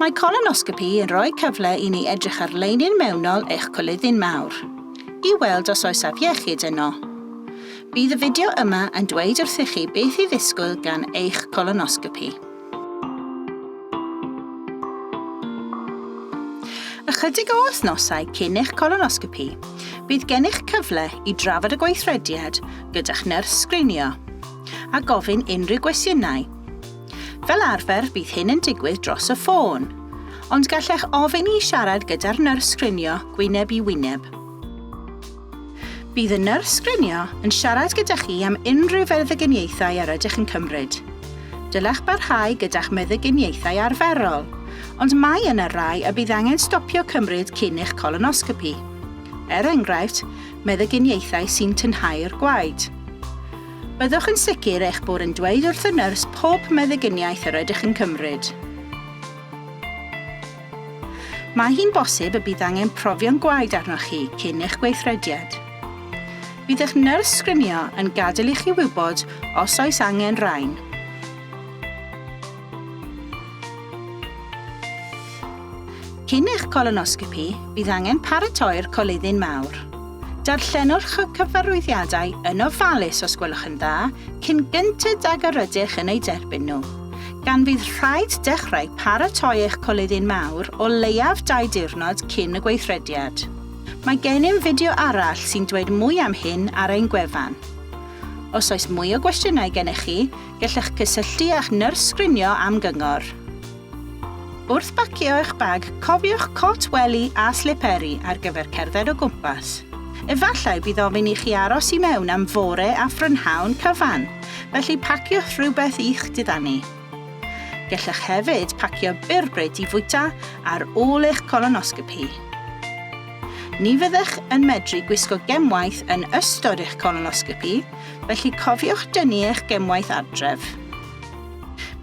Mae colonoscopi yn rhoi cyfle I ni edrych ar leinin mewnol eich coluddion mawr, I weld os oes afiechyd yno. Bydd y fideo yma yn dweud wrthych chi beth I ddisgwyl gan eich colonoscopi. Ychydig o wythnosau cyn eich colonoscopi, bydd gennych cyfle I drafod y gweithrediad gyda'ch nyrs Sgrinio a gofyn unrhyw gwestiynau. Fel arfer bydd hyn yn digwydd dros y ffôn, ond gallech ofyn I siarad gyda'r nyrs Sgrinio gwyneb I wyneb. Bydd y nyrs Sgrinio yn siarad gyda chi am unrhyw feddyginiaethau yr ydych yn cymryd. Dylech barhau gyda'ch meddyginiaethau arferol, ond mae yna rai y bydd angen stopio cymryd cyn eich colonoscopi. Enghraifft, meddyginiaethau sy'n tynhau'r gwaed. Byddwch yn sicr eich bod yn dweud wrth y nyrs pob meddyginiaeth yr ydych yn cymryd. Mae hi'n bosib y bydd angen profio'n gwaed arnoch chi cyn eich gweithrediad. Bydd eich nyrs Sgrinio yn gadael I chi wybod os oes angen rain. Cyn eich colonoscopi, bydd angen paratoi'r coluddion mawr. Darllenwch y cyfarwyddiadau yn ofalus os gwelwch yn dda cyn gyntyd ag yr ydych yn ei derbyn nhw, gan fydd rhaid dechrau paratoi eich coluddion mawr o leiaf 2 diwrnod cyn y gweithrediad. Mae gennym fideo arall sy'n dweud mwy am hyn ar ein gwefan. Os oes mwy o gwestiynau gennych chi, gallech cysylltu â'ch nyrs Sgrinio am gyngor. Wrth bacio eich bag, cofiwch cot wely a sliperi ar gyfer cerdded o gwmpas. Efallai bydd ofyn I chi aros I mewn am fore a ffrynhawn cyfan, felly paciwch rhywbeth i'ch diddanu. Gallech hefyd pacio byrbrid I fwyta ar ôl eich colonoscopi. Ni fyddech yn medru gwisgo gemwaith yn ystod eich colonoscopi, felly cofiwch dynnu eich gemwaith adref.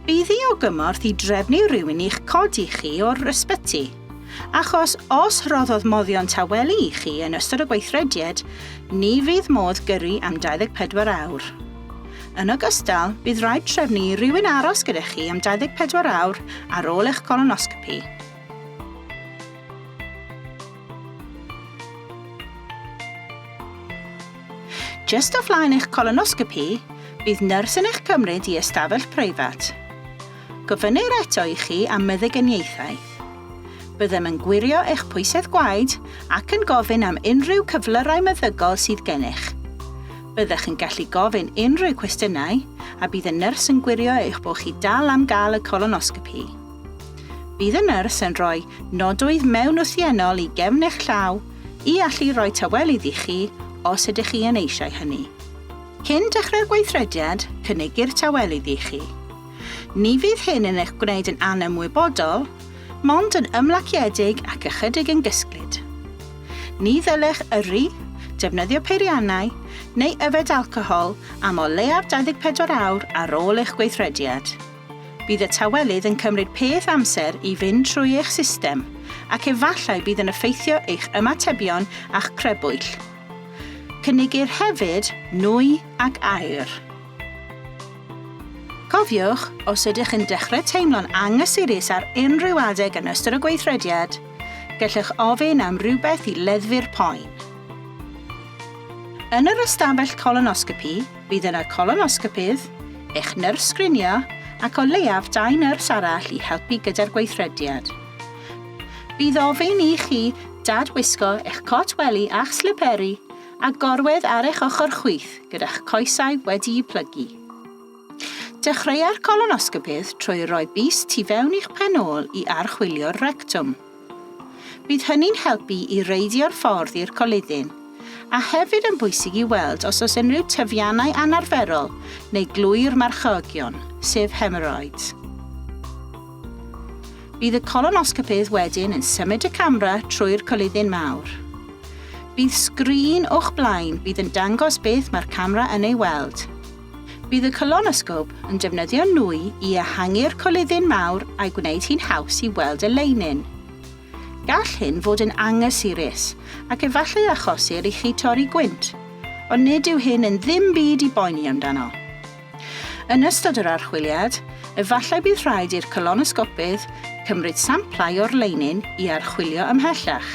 Bydd I o gymorth I drefnu rhywun i'ch codi chi o'r ysbyty, achos os roddodd moddion tawelu I chi yn ystod y gweithrediad, ni fydd modd gyrru am 24 awr. Yn ogystal, bydd rhaid trefnu rhywun aros gyda chi am 24 awr ar ôl eich colonoscopi. Just o flaen eich colonoscopi, bydd nyrs yn eich cymryd I ystafell preifat. Gofynnir eto I chi am meddyginiaethau. Byddem yn gwirio eich pwysedd gwaed ac yn gofyn am unrhyw cyflyrau meddygol sydd gennych. Byddech yn gallu gofyn unrhyw cwestiynau a bydd y nyrs yn gwirio eich bod chi dal am gael y colonoscopi. Bydd y nyrs yn rhoi nodwydd mewnwthiennol I gefn eich llaw I allu rhoi tawelydd I chi os ydych chi yn eisiau hynny. Cyn dechrau'r gweithrediad, cynnigi'r tawelydd I chi. Ni fydd hyn yn eich gwneud yn anymwybodol, mond yn ymlaciedig ac ychydig yn gysglyd. Ni ddylech yrru, defnyddio peiriannau neu yfed alcohol am o leiaf 24 awr ar ôl eich gweithrediad. Bydd y tawelydd yn cymryd peth amser I fynd trwy eich system ac efallai bydd yn effeithio eich ymatebion a'ch crebwyll. Cynnigir hefyd nwy ac aer. Cofiwch, os ydych yn dechrau teimlo'n anghysurus ar unrhyw adeg yn ystod y gweithrediad, gallech ofyn am rhywbeth I leddfu'r poen. Yn yr ystafell colonoscopi, bydd yna colonoscopydd, eich nyrs Sgrinio ac o leiaf 2 nyrs arall I helpu gyda'r gweithrediad. Bydd ofyn I chi dadwisgo eich cot wely a'ch sliperi a gorwedd ar eich ochr chwith gyda'ch coesau wedi I plygu. Dechreua'r colonoscopydd trwy roi bys tu fewn i'ch penôl I archwilio'r rectwm. Bydd hynny'n helpu I reiddio'r ffordd i'r coluddion, a hefyd yn bwysig I weld os oes unrhyw tyfiannau anarferol neu glwy'r marchogion, sef hemorrhoids. Bydd y colonoscopydd wedyn yn symud y camera trwy'r coluddion mawr. Bydd sgrin o'ch blaen bydd yn dangos beth mae'r camera yn ei weld. Bydd y colonosgop yn defnyddio nwy I ehangu'r coluddion mawr a'i gwneud hi'n haws I weld y leinin. Gall hyn fod yn anghysurus ac efallai achosir I chi torri gwynt, ond nid yw hyn yn ddim byd I boeni amdano. Yn ystod yr archwiliad, efallai bydd rhaid i'r colonosgopydd cymryd samplau o'r leinin i archwilio ymhellach,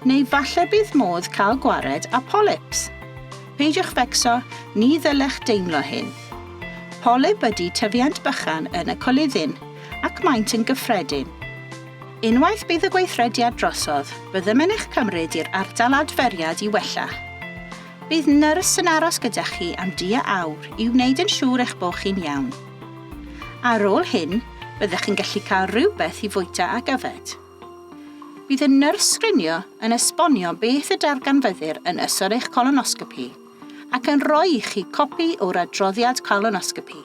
neu falle bydd modd cael gwared a polyps. Peidiwch becso, ni ddylech deimlo hyn. Polyp ydy tyfiant bychan yn y coluddion ac maent yn gyffredin. Unwaith bydd y gweithrediad drosodd, byddem yn eich cymryd i'r ardal adferiad i wella. Bydd nyrs yn aros gyda chi am 2 awr i wneud yn siŵr eich bod chi'n iawn. Ar ôl hyn, byddech chi'n gallu cael rhywbeth i fwyta ag yfed. Bydd y nyrs sgrinio yn esbonio beth y darganfyddir yn ystod eich colonoscopi ac yn rhoi i chi copi o'r adroddiad colonoscopi.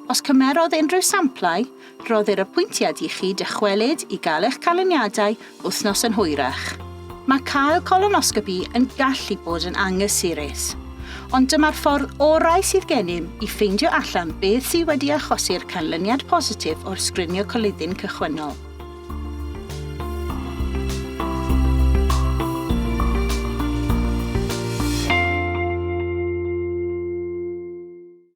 Os cymerodd unrhyw samplau, roddir y pwyntiad i chi dychwelyd i gael eich canlyniadau wythnos yn hwyrach. Mae cael colonoscopi yn gallu bod yn anghysurus, ond dyma'r ffordd orau sydd gennym i ffeindio allan beth sydd wedi achosi'r canlyniad positif o'r sgrinio coluddion cychwynnol.